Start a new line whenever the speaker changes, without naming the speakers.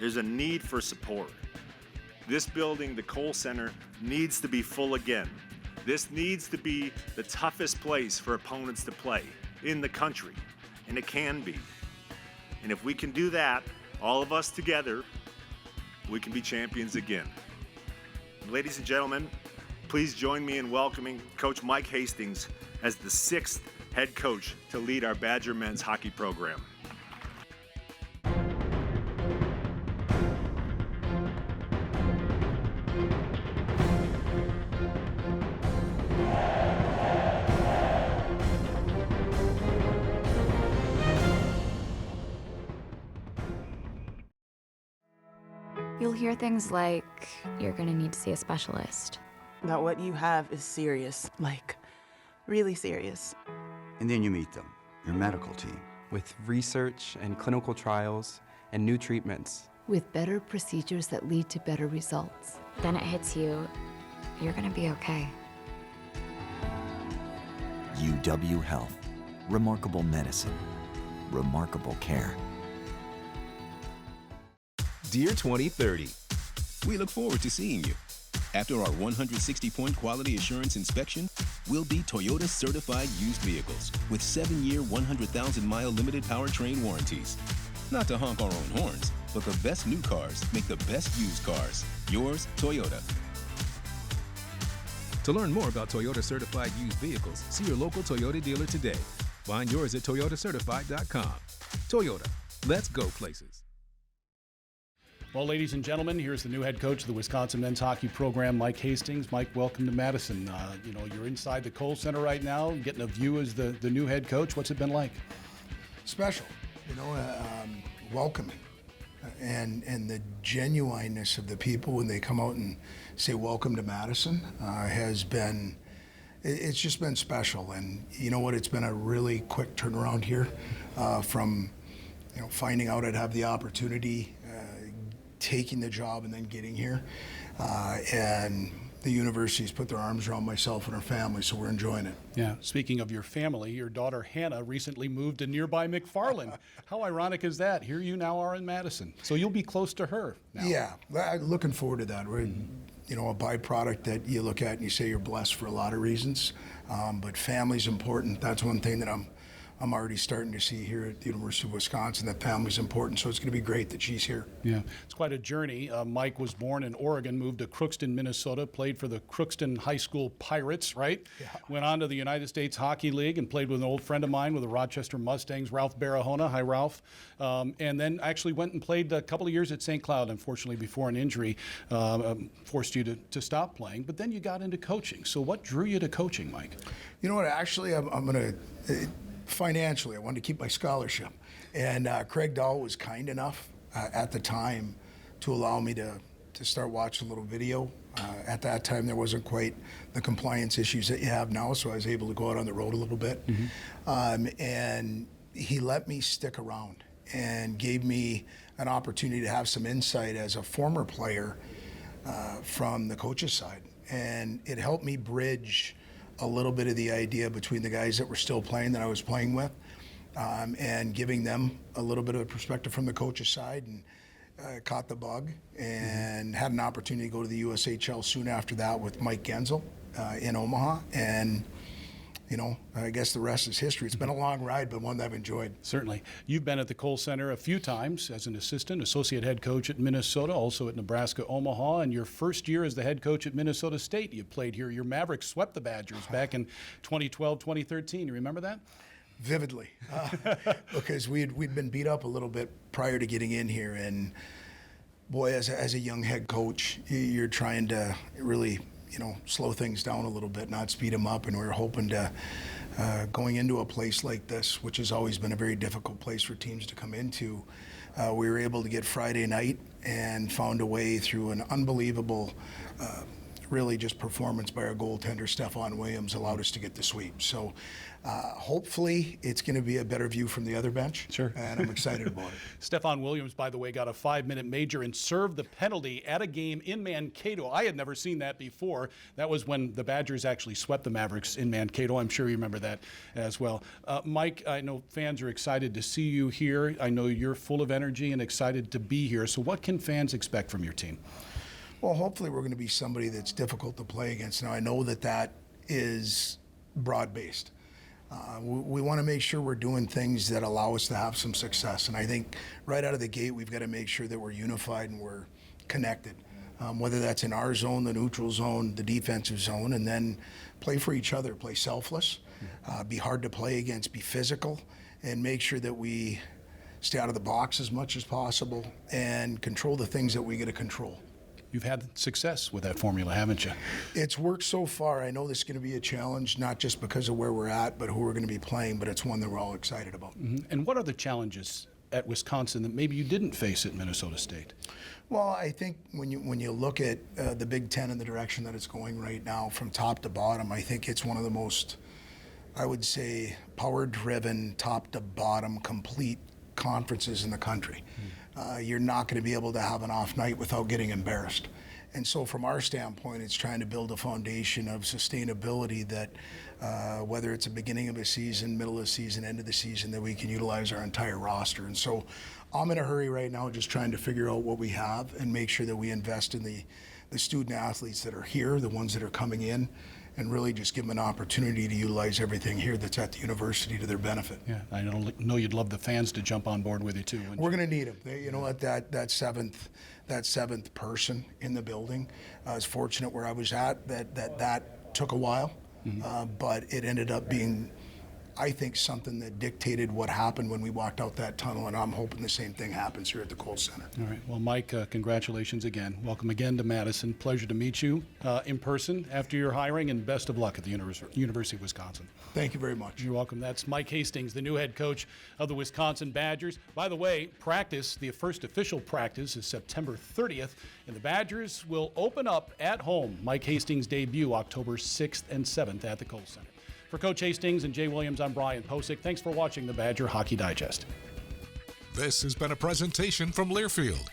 there's a need for support. This building, the Kohl Center, needs to be full again. This needs to be the toughest place for opponents to play in the country, and it can be. And if we can do that, all of us together, we can be champions again. Ladies and gentlemen, please join me in welcoming Coach Mike Hastings as the 6th head coach to lead our Badger men's hockey program.
You'll hear things like, you're gonna need to see a specialist.
That what you have is serious, like really serious.
And then you meet them, your medical team.
With research and clinical trials and new treatments.
With better procedures that lead to better results.
Then it hits you, you're gonna be okay.
UW Health. Remarkable medicine. Remarkable care.
Dear 2030, we look forward to seeing you. After our 160-point quality assurance inspection, we'll be Toyota certified used vehicles with 7-year, 100,000-mile limited powertrain warranties. Not to honk our own horns, but the best new cars make the best used cars. Yours, Toyota. To learn more about Toyota certified used vehicles, see your local Toyota dealer today. Find yours at toyotacertified.com. Toyota, let's go places.
Well, ladies and gentlemen, here's the new head coach of the Wisconsin men's hockey program, Mike Hastings. Mike, welcome to Madison. You're inside the Kohl Center right now, getting a view as the new head coach. What's it been like?
Special, welcoming, and the genuineness of the people when they come out and say welcome to Madison has been. It's just been special, and you know what? It's been a really quick turnaround here from finding out I'd have the opportunity. Taking the job and then getting here, and the university's put their arms around myself and our family, so we're enjoying it.
Yeah, speaking of your family, your daughter Hannah recently moved to nearby McFarland. How ironic is that? Here you now are in Madison, so you'll be close to her now.
Yeah, looking forward to that. We're, a byproduct that you look at and you say you're blessed for a lot of reasons, but family's important. That's one thing that I'm already starting to see here at the University of Wisconsin, that family's important, so it's going to be great that she's here.
Yeah, it's quite a journey. Mike was born in Oregon, moved to Crookston, Minnesota, played for the Crookston High School Pirates, right? Yeah. Went on to the United States Hockey League and played with an old friend of mine with the Rochester Mustangs, Ralph Barahona. Hi, Ralph. And then actually went and played a couple of years at St. Cloud, unfortunately, before an injury forced you to stop playing. But then you got into coaching. So what drew you to coaching, Mike?
You know what, actually, I'm going to... Financially, I wanted to keep my scholarship, and Craig Dahl was kind enough at the time to allow me to start watching a little video. At that time, there wasn't quite the compliance issues that you have now, so I was able to go out on the road a little bit. Mm-hmm. And he let me stick around and gave me an opportunity to have some insight as a former player from the coach's side, and it helped me bridge a little bit of the idea between the guys that were still playing that I was playing with, and giving them a little bit of a perspective from the coach's side, and caught the bug and had an opportunity to go to the USHL soon after that with Mike Genzel in Omaha, and I guess the rest is history. It's been a long ride, but one that I've enjoyed.
Certainly. You've been at the Kohl Center a few times as an associate head coach at Minnesota, also at Nebraska Omaha, and your first year as the head coach at Minnesota State, you played here. Your Mavericks swept the Badgers back in 2012, 2013. You remember that?
Vividly, because we'd been beat up a little bit prior to getting in here, and boy, as a young head coach, you're trying to really slow things down a little bit, not speed them up. And we were hoping to, going into a place like this, which has always been a very difficult place for teams to come into, we were able to get Friday night and found a way through an unbelievable really just performance by our goaltender, Stephon Williams, allowed us to get the sweep. So hopefully it's going to be a better view from the other bench.
Sure.
And I'm excited about it.
Stephon Williams, by the way, got a 5-minute major and served the penalty at a game in Mankato. I had never seen that before. That was when the Badgers actually swept the Mavericks in Mankato. I'm sure you remember that as well. Mike, I know fans are excited to see you here. I know you're full of energy and excited to be here. So what can fans expect from your team?
Well, hopefully we're going to be somebody that's difficult to play against. Now, I know that is broad-based. We want to make sure we're doing things that allow us to have some success. And I think right out of the gate, we've got to make sure that we're unified and we're connected, whether that's in our zone, the neutral zone, the defensive zone, and then play for each other, play selfless, be hard to play against, be physical, and make sure that we stay out of the box as much as possible and control the things that we get to control.
You've had success with that formula, haven't you?
It's worked so far. I know this is going to be a challenge, not just because of where we're at, but who we're going to be playing, but it's one that we're all excited about.
Mm-hmm. And what are the challenges at Wisconsin that maybe you didn't face at Minnesota State?
Well, I think when you look at the Big Ten and the direction that it's going right now from top to bottom, I think it's one of the most, I would say, power-driven, top to bottom, complete conferences in the country. You're not going to be able to have an off night without getting embarrassed. And so from our standpoint, it's trying to build a foundation of sustainability that whether it's the beginning of a season, middle of the season, end of the season, that we can utilize our entire roster. And so I'm in a hurry right now just trying to figure out what we have and make sure that we invest in the student athletes that are here, the ones that are coming in, and really just give them an opportunity to utilize everything here that's at the university to their benefit.
Yeah, I know you'd love the fans to jump on board with you too.
We're going to need them. You know what? That seventh person in the building. I was fortunate where I was at that took a while, but it ended up being, I think, something that dictated what happened when we walked out that tunnel, and I'm hoping the same thing happens here at the Kohl Center.
All right. Well, Mike, congratulations again. Welcome again to Madison. Pleasure to meet you in person after your hiring, and best of luck at the University of Wisconsin.
Thank you very much.
You're welcome. That's Mike Hastings, the new head coach of the Wisconsin Badgers. By the way, the first official practice is September 30th, and the Badgers will open up at home. Mike Hastings' debut October 6th and 7th at the Kohl Center. For Coach Hastings and Jay Williams, I'm Brian Posick. Thanks for watching the Badger Hockey Digest.
This has been a presentation from Learfield,